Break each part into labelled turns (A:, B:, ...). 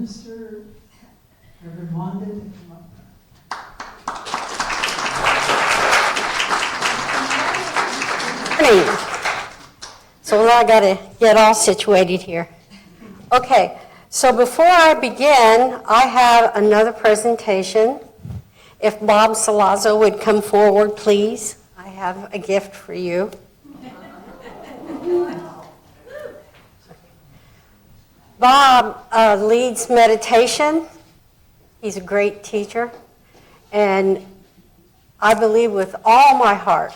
A: minister, Reverend Wanda, to come up.
B: So now I got to get all situated here. Okay, so before I begin, I have another presentation. If Bob Salazzo would come forward, please. I have a gift for you. Bob leads meditation. He's a great teacher. And I believe with all my heart,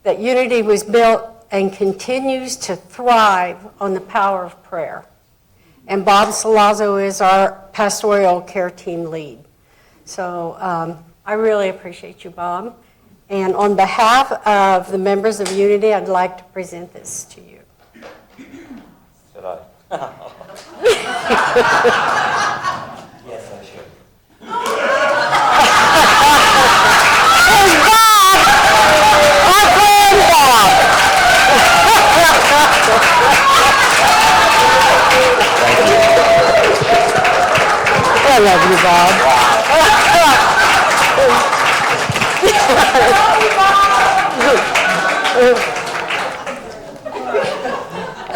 B: that Unity was built and continues to thrive on the power of prayer. And Bob Salazzo is our pastoral care team lead. So I really appreciate you, Bob. And on behalf of the members of Unity, I'd like to present this to you.
C: Should I? Yes, I should.
B: I love you, Bob.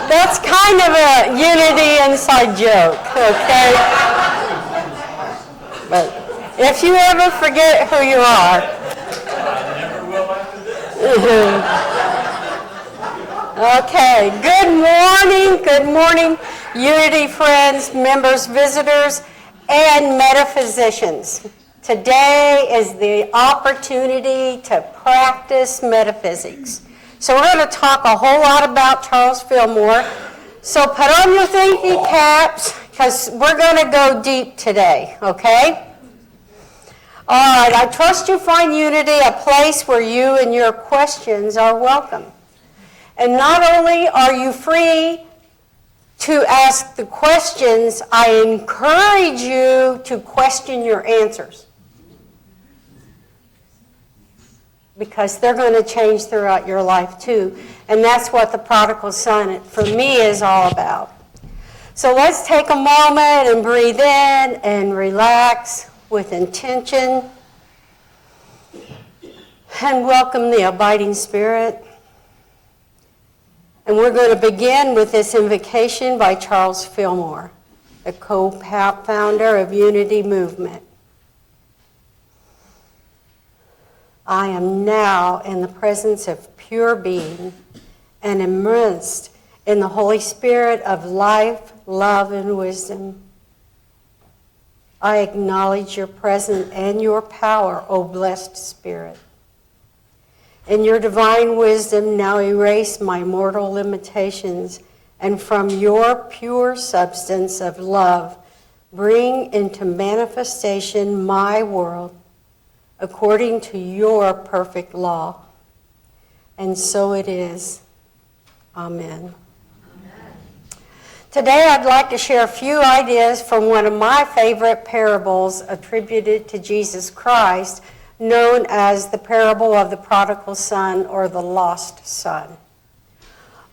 B: That's kind of a Unity inside joke, okay? But if you ever forget who you are.
C: I never will after this.
B: Okay, good morning, Unity friends, members, visitors, and metaphysicians. Today is the opportunity to practice metaphysics. So we're going to talk a whole lot about Charles Fillmore. So put on your thinking caps, because we're going to go deep today, okay? All right, I trust you find Unity a place where you and your questions are welcome. And not only are you free to ask the questions, I encourage you to question your answers, because they're going to change throughout your life too. And that's what the Prodigal Son, for me, is all about. So let's take a moment and breathe in and relax with intention and welcome the abiding Spirit. And we're going to begin with this invocation by Charles Fillmore, the co-founder of Unity Movement. I am now in the presence of pure being and immersed in the Holy Spirit of life, love, and wisdom. I acknowledge your presence and your power, O blessed Spirit. In your divine wisdom, now erase my mortal limitations, and from your pure substance of love, bring into manifestation my world according to your perfect law. And so it is. Amen. Today I'd like to share a few ideas from one of my favorite parables attributed to Jesus Christ, known as the parable of the prodigal son or the lost son.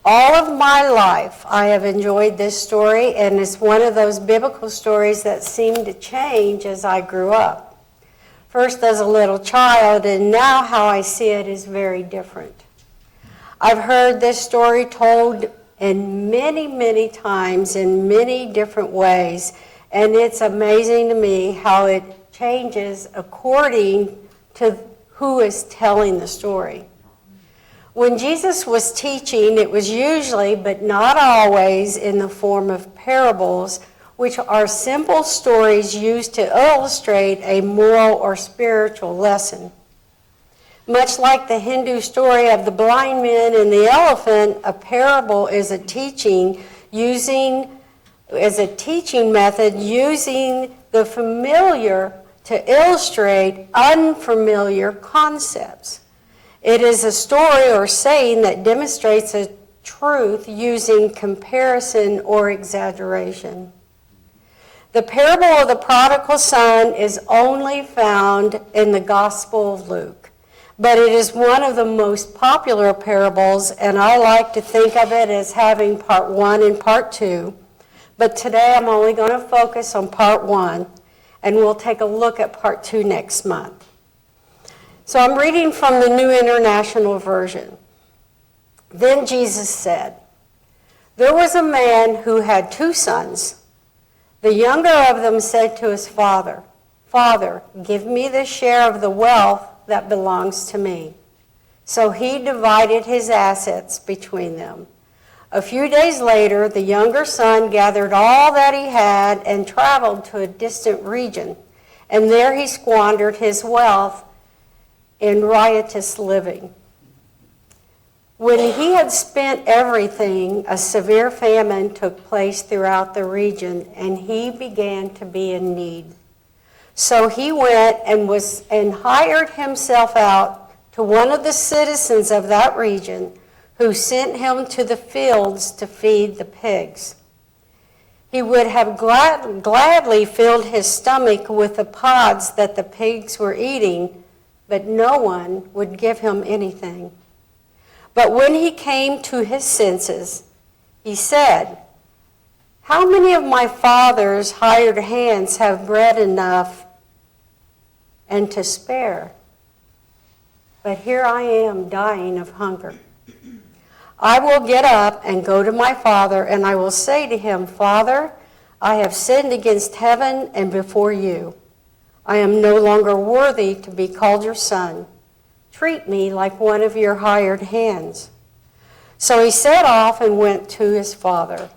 B: All of my life I have enjoyed this story, and it's one of those biblical stories that seemed to change as I grew up. First as a little child, and now how I see it is very different. I've heard this story told in many times in many different ways, and it's amazing to me how it changes according to who is telling the story. When Jesus was teaching, it was usually, but not always, in the form of parables, which are simple stories used to illustrate a moral or spiritual lesson. Much like the Hindu story of the blind man and the elephant, a parable is a teaching method using the familiar to illustrate unfamiliar concepts. It is a story or saying that demonstrates a truth using comparison or exaggeration. The parable of the prodigal son is only found in the Gospel of Luke, but it is one of the most popular parables, and I like to think of it as having part 1 and part 2. But today I'm only going to focus on part 1, and we'll take a look at part 2 next month. So I'm reading from the New International Version. Then Jesus said, "There was a man who had 2 sons. The younger of them said to his father, 'Father, give me the share of the wealth that belongs to me.' So he divided his assets between them. A few days later, the younger son gathered all that he had and traveled to a distant region, and there he squandered his wealth in riotous living. When he had spent everything, a severe famine took place throughout the region, and he began to be in need. So he went and hired himself out to one of the citizens of that region, who sent him to the fields to feed the pigs. He would have gladly filled his stomach with the pods that the pigs were eating, but no one would give him anything. But when he came to his senses, he said, 'How many of my father's hired hands have bread enough and to spare? But here I am dying of hunger. I will get up and go to my father, and I will say to him, Father, I have sinned against heaven and before you. I am no longer worthy to be called your son. Treat me like one of your hired hands.' So he set off and went to his father.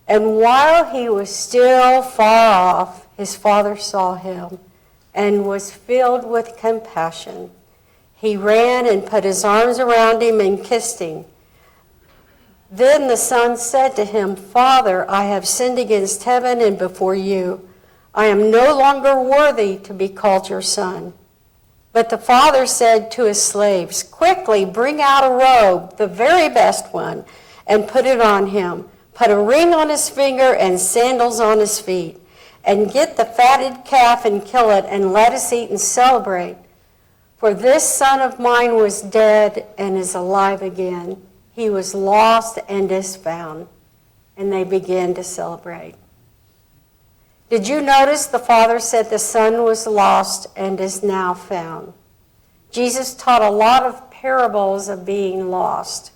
B: And while he was still far off, his father saw him and was filled with compassion. He ran and put his arms around him and kissed him. Then the son said to him, 'Father, I have sinned against heaven and before you. I am no longer worthy to be called your son.' But the father said to his slaves, 'Quickly bring out a robe, the very best one, and put it on him. Put a ring on his finger and sandals on his feet. And get the fatted calf and kill it, and let us eat and celebrate. For this son of mine was dead and is alive again. He was lost and is found.' And they began to celebrate." Did you notice the father said the son was lost and is now found? Jesus taught a lot of parables of being lost.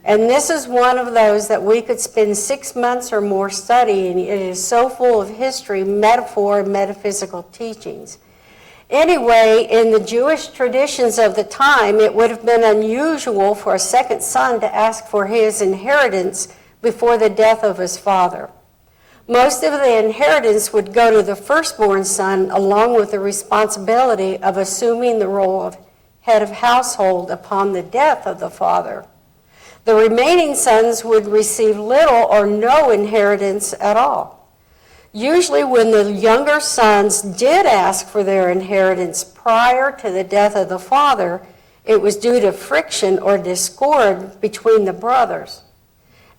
B: And this is one of those that we could spend 6 months or more studying. It is so full of history, metaphor, and metaphysical teachings. Anyway, in the Jewish traditions of the time, it would have been unusual for a second son to ask for his inheritance before the death of his father. Most of the inheritance would go to the firstborn son, along with the responsibility of assuming the role of head of household upon the death of the father. The remaining sons would receive little or no inheritance at all. Usually when the younger sons did ask for their inheritance prior to the death of the father, it was due to friction or discord between the brothers.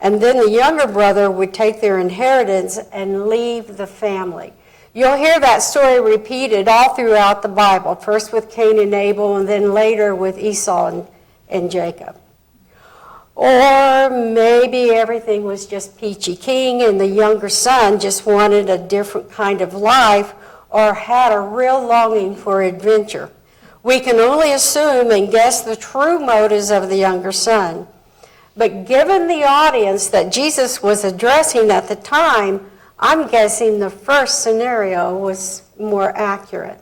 B: And then the younger brother would take their inheritance and leave the family. You'll hear that story repeated all throughout the Bible, first with Cain and Abel, and then later with Esau and Jacob. Or maybe everything was just peachy keen and the younger son just wanted a different kind of life or had a real longing for adventure. We can only assume and guess the true motives of the younger son. But given the audience that Jesus was addressing at the time, I'm guessing the first scenario was more accurate.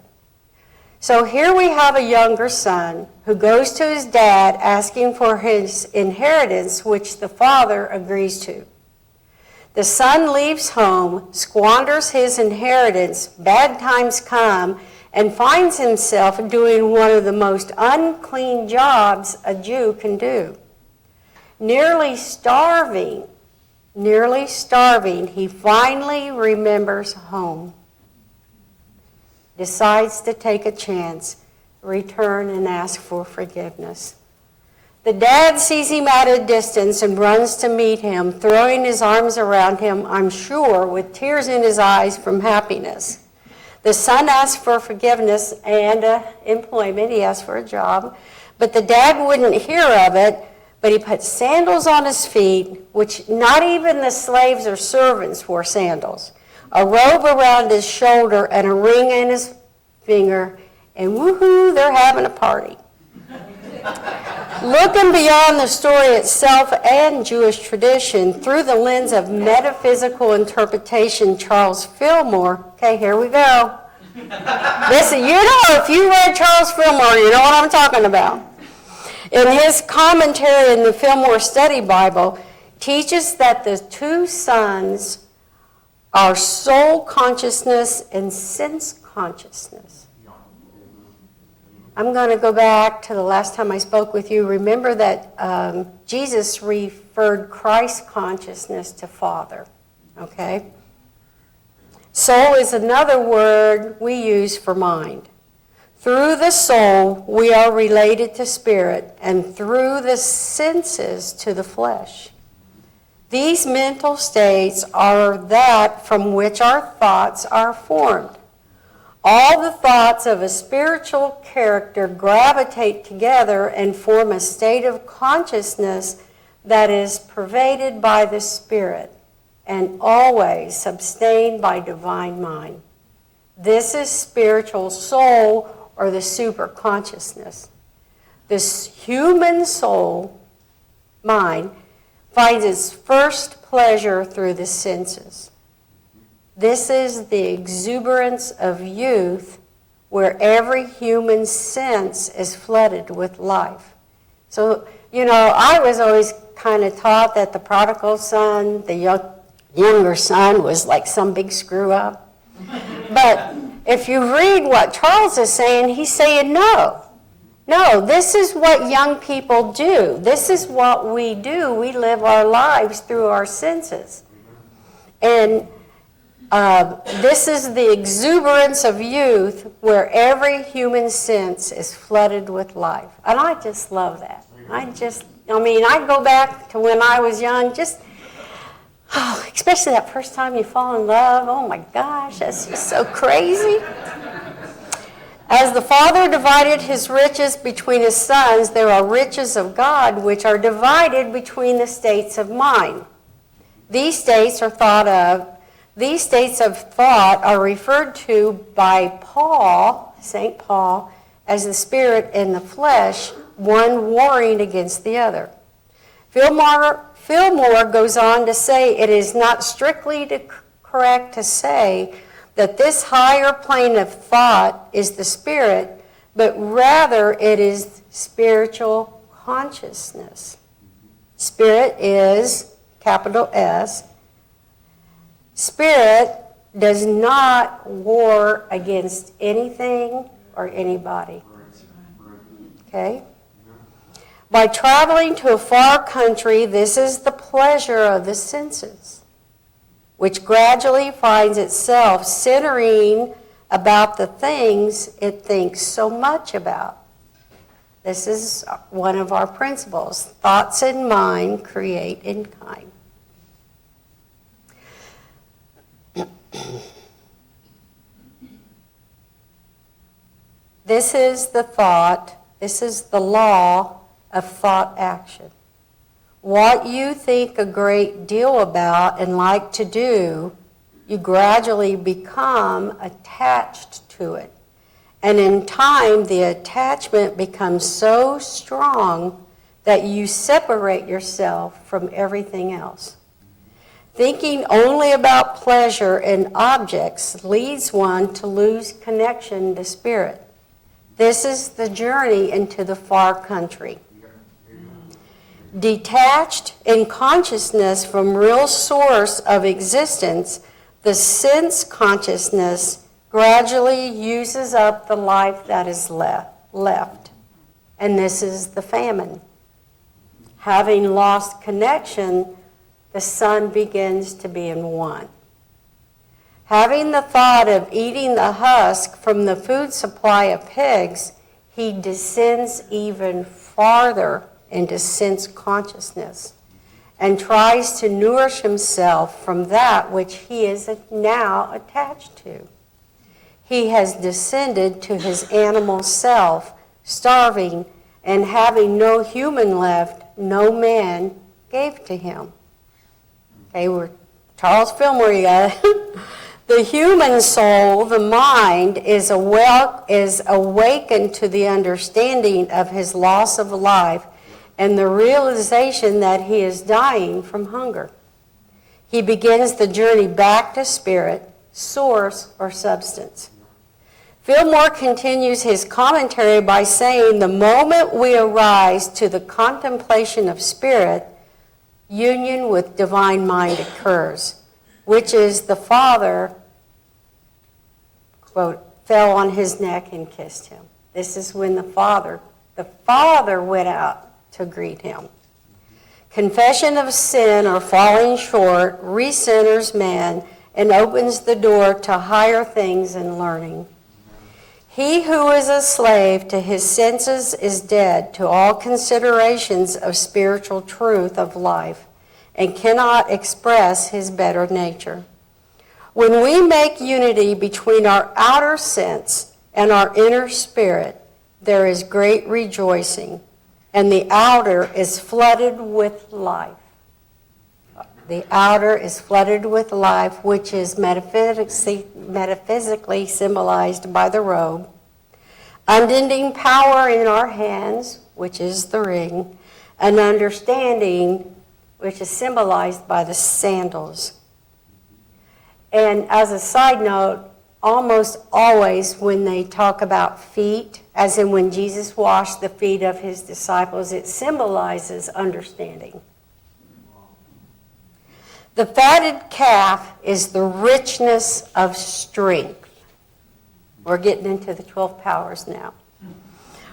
B: So here we have a younger son who goes to his dad asking for his inheritance, which the father agrees to. The son leaves home, squanders his inheritance, bad times come, and finds himself doing one of the most unclean jobs a Jew can do. Nearly starving, he finally remembers home. Decides to take a chance, return and ask for forgiveness. The dad sees him at a distance and runs to meet him, throwing his arms around him, I'm sure, with tears in his eyes from happiness. The son asks for forgiveness and employment. He asks for a job. But the dad wouldn't hear of it, but he put sandals on his feet, which not even the slaves or servants wore sandals, a robe around his shoulder, and a ring in his finger, and woohoo, they're having a party. Looking beyond the story itself and Jewish tradition through the lens of metaphysical interpretation, Charles Fillmore, okay, here we go. Listen, you know, if you read Charles Fillmore, you know what I'm talking about. In his commentary in the Fillmore Study Bible, teaches that the two sons are soul consciousness and sense consciousness. I'm going to go back to the last time I spoke with you. Remember that Jesus referred Christ consciousness to Father, okay? Soul is another word we use for mind. Through the soul, we are related to spirit, and through the senses to the flesh. These mental states are that from which our thoughts are formed. All the thoughts of a spiritual character gravitate together and form a state of consciousness that is pervaded by the Spirit and always sustained by divine mind. This is spiritual soul, or the superconsciousness. This human soul, mind, finds its first pleasure through the senses. This is the exuberance of youth, where every human sense is flooded with life. So, you know, I was always kind of taught that the prodigal son, the younger son, was like some big screw up. But if you read what Charles is saying, he's saying no. No, this is what young people do. This is what we do. We live our lives through our senses. And this is the exuberance of youth, where every human sense is flooded with life. And I just love that. I go back to when I was young, especially that first time you fall in love. Oh my gosh, that's just so crazy. As the Father divided his riches between his sons, there are riches of God which are divided between the states of mind. These states of thought are referred to by Paul, St. Paul, as the spirit and the flesh, one warring against the other. Fillmore goes on to say it is not strictly correct to say that this higher plane of thought is the spirit, but rather it is spiritual consciousness. Spirit is capital S. Spirit does not war against anything or anybody. Okay? By traveling to a far country, this is the pleasure of the senses, which gradually finds itself centering about the things it thinks so much about. This is one of our principles. Thoughts in mind create in kind. This is the law of thought action. What you think a great deal about and like to do, you gradually become attached to it. And in time, the attachment becomes so strong that you separate yourself from everything else. Thinking only about pleasure in objects leads one to lose connection to spirit. This is the journey into the far country. Detached in consciousness from real source of existence, the sense consciousness gradually uses up the life that is left. And this is the famine. Having lost connection, the son begins to be in want. Having the thought of eating the husk from the food supply of pigs, he descends even farther into sense consciousness and tries to nourish himself from that which he is now attached to. He has descended to his animal self, starving and having no human left, no man gave to him. Okay, we're Charles Fillmore, you got it. The human soul, the mind, is awakened to the understanding of his loss of life and the realization that he is dying from hunger. He begins the journey back to spirit, source, or substance. Fillmore continues his commentary by saying, the moment we arise to the contemplation of spirit, union with divine mind occurs, which is the Father, quote, fell on his neck and kissed him. This is when the Father went out to greet him. Confession of sin or falling short recenters man and opens the door to higher things and learning. He who is a slave to his senses is dead to all considerations of spiritual truth of life and cannot express his better nature. When we make unity between our outer sense and our inner spirit, there is great rejoicing, and the outer is flooded with life. The outer is flooded with life, which is metaphysically symbolized by the robe. Unending power in our hands, which is the ring, and understanding, which is symbolized by the sandals. And as a side note, almost always when they talk about feet, as in when Jesus washed the feet of his disciples, it symbolizes understanding. The fatted calf is the richness of strength. We're getting into the 12 powers now.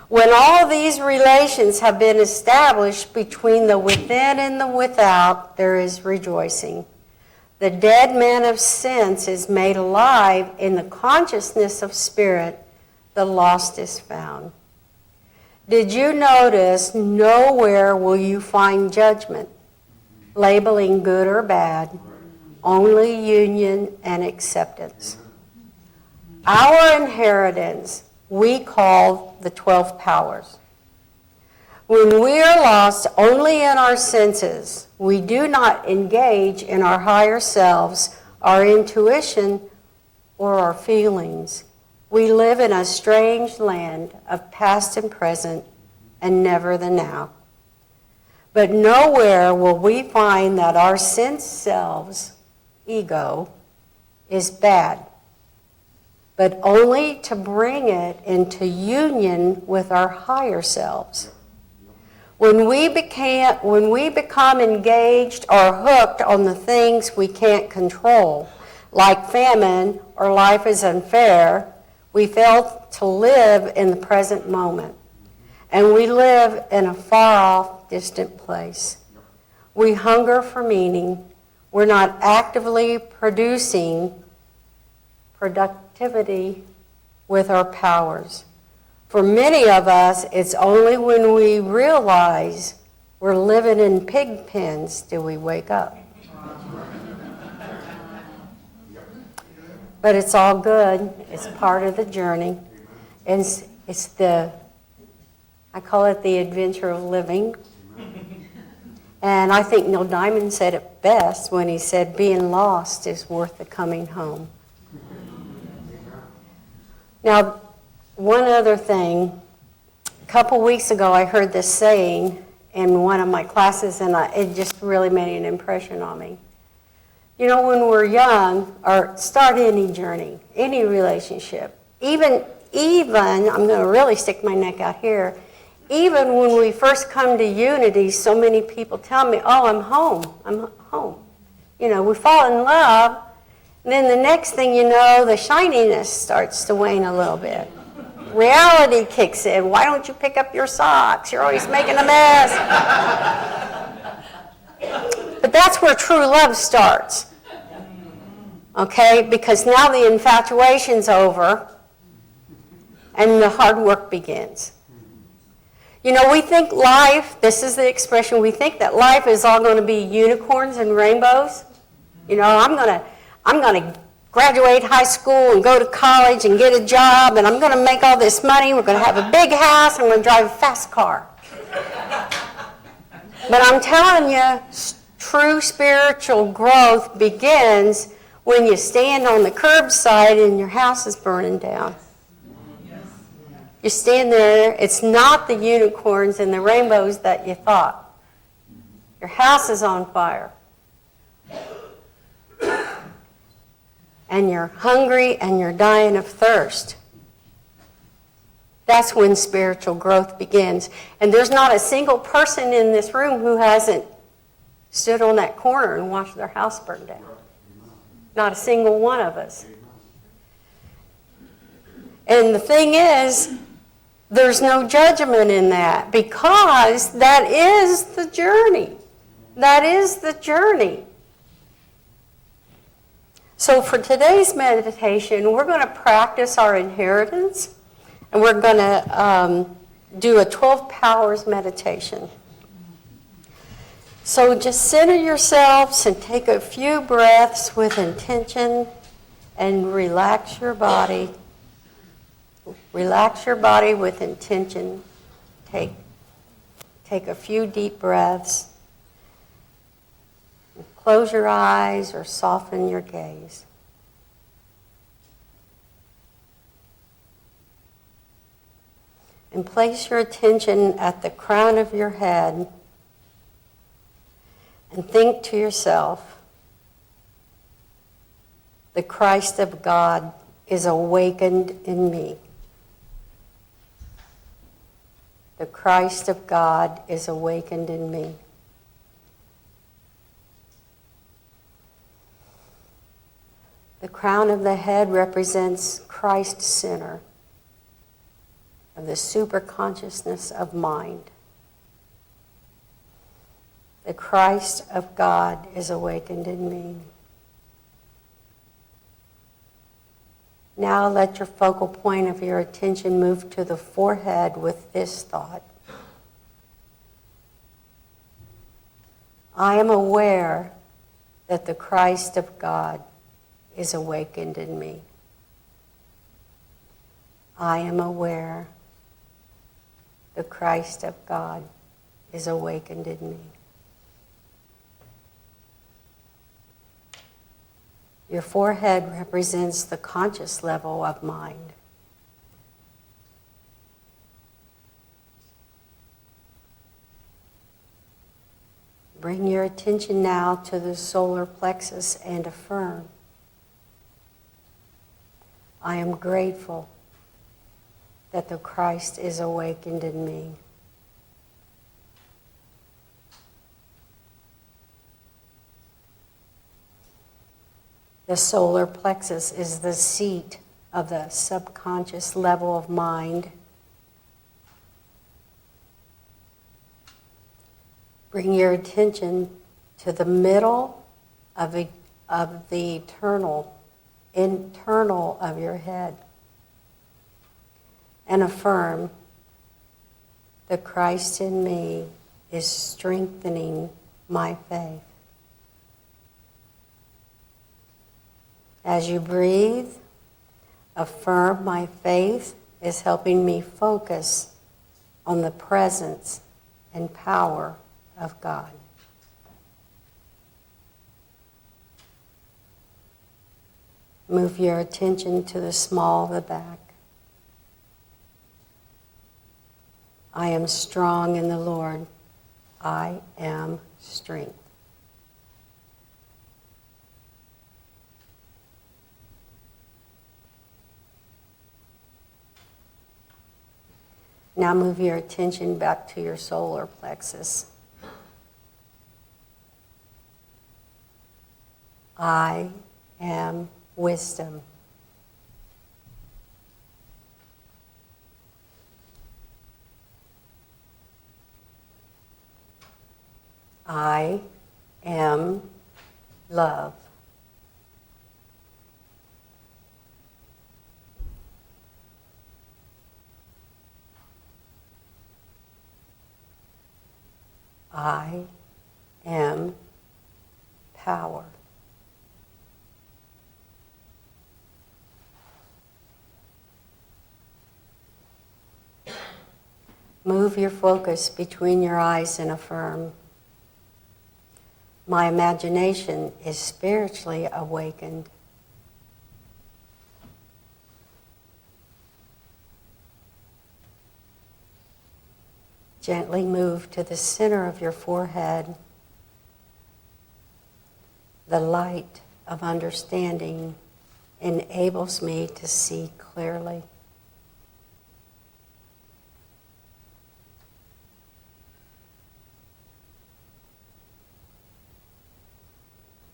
B: When all these relations have been established between the within and the without, there is rejoicing. The dead man of sense is made alive in the consciousness of spirit. The lost is found. Did you notice nowhere will you find judgment, labeling good or bad, only union and acceptance. Our inheritance we call the 12 powers. When we are lost only in our senses, we do not engage in our higher selves, our intuition, or our feelings. We live in a strange land of past and present and never the now. But nowhere will we find that our sense selves, ego, is bad, but only to bring it into union with our higher selves. When we become engaged or hooked on the things we can't control, like famine or life is unfair, we fail to live in the present moment. And we live in a far-off, distant place. We hunger for meaning. We're not actively producing productivity with our powers. For many of us, it's only when we realize we're living in pig pens do we wake up. But it's all good. It's part of the journey. It's I call it the adventure of living. And I think Neil Diamond said it best when he said, being lost is worth the coming home. Now, one other thing. A couple weeks ago, I heard this saying in one of my classes, and it just really made an impression on me. You know, when we're young, or start any journey, any relationship, even I'm going to really stick my neck out here, even when we first come to unity, so many people tell me, oh, I'm home. You know, we fall in love, and then the next thing you know, the shininess starts to wane a little bit. Reality kicks in. Why don't you pick up your socks? You're always making a mess. But that's where true love starts. Okay? Because now the infatuation's over, and the hard work begins. You know, we think life, this is the expression, we think that life is all going to be unicorns and rainbows. You know, I'm going to graduate high school and go to college and get a job, and I'm going to make all this money. We're going to have a big house, and we're going to drive a fast car. But I'm telling you, true spiritual growth begins when you stand on the curbside and your house is burning down. You stand there, it's not the unicorns and the rainbows that you thought. Your house is on fire. And you're hungry and you're dying of thirst. That's when spiritual growth begins. And there's not a single person in this room who hasn't stood on that corner and watched their house burn down. Not a single one of us. And the thing is, there's no judgment in that, because that is the journey. That is the journey. So for today's meditation, we're going to practice our inheritance, and we're going to do a 12 powers meditation. So just center yourselves and take a few breaths with intention and relax your body. Relax your body with intention. Take a few deep breaths. Close your eyes or soften your gaze. And place your attention at the crown of your head and think to yourself, the Christ of God is awakened in me. The Christ of God is awakened in me. The crown of the head represents Christ's center of the superconsciousness of mind. The Christ of God is awakened in me. Now let your focal point of your attention move to the forehead with this thought. I am aware that the Christ of God is awakened in me. I am aware the Christ of God is awakened in me. Your forehead represents the conscious level of mind. Bring your attention now to the solar plexus and affirm, I am grateful that the Christ is awakened in me. The solar plexus is the seat of the subconscious level of mind. Bring your attention to the middle of the internal of your head and affirm, the Christ in me is strengthening my faith. As you breathe, affirm, my faith is helping me focus on the presence and power of God. Move your attention to the small of the back. I am strong in the Lord. I am strength. Now move your attention back to your solar plexus. I am wisdom. I am love. I am power. Move your focus between your eyes and affirm, My imagination is spiritually awakened. Gently move to the center of your forehead. The light of understanding enables me to see clearly.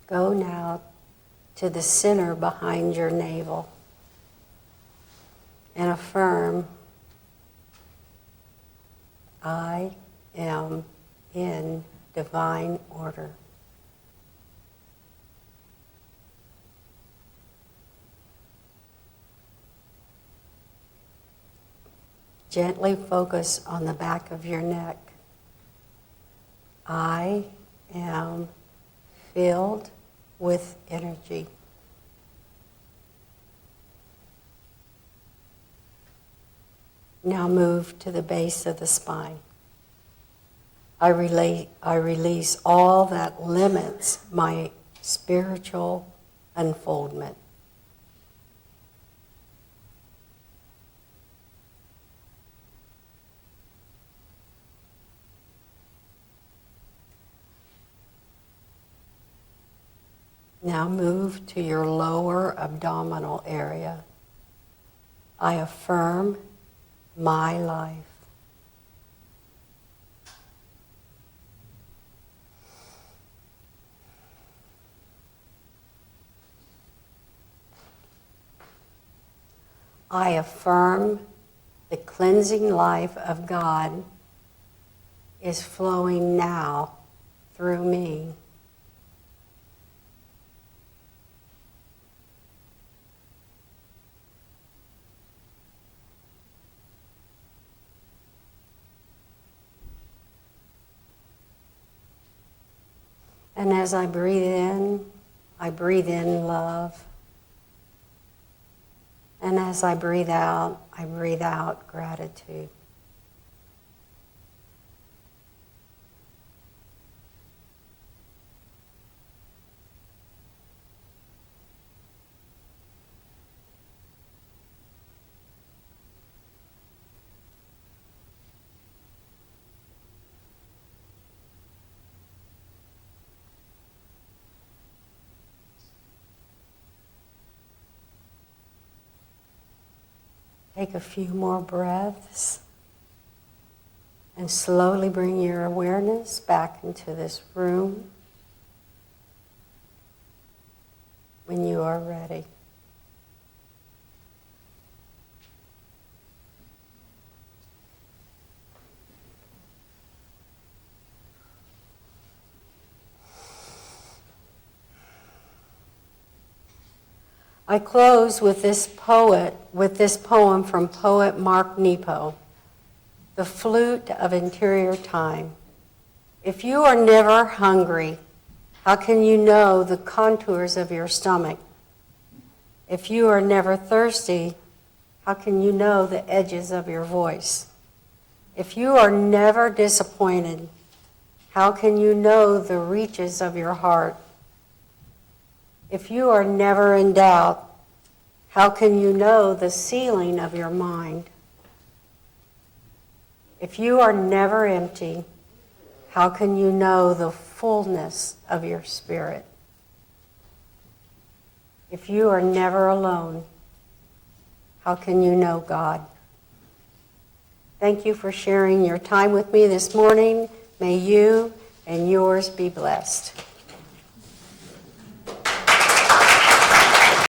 B: Go now to the center behind your navel and affirm, I am in divine order. Gently focus on the back of your neck. I am filled with energy. Now move to the base of the spine. I release all that limits my spiritual unfoldment. Now move to your lower abdominal area. I affirm my life. I affirm the cleansing life of God is flowing now through me. And as I breathe in love. And as I breathe out gratitude. Take a few more breaths and slowly bring your awareness back into this room when you are ready. I close with this poem from poet Mark Nepo, The Flute of Interior Time. If you are never hungry, how can you know the contours of your stomach? If you are never thirsty, how can you know the edges of your voice? If you are never disappointed, how can you know the reaches of your heart? If you are never in doubt, how can you know the ceiling of your mind? If you are never empty, how can you know the fullness of your spirit? If you are never alone, how can you know God? Thank you for sharing your time with me this morning. May you and yours be blessed.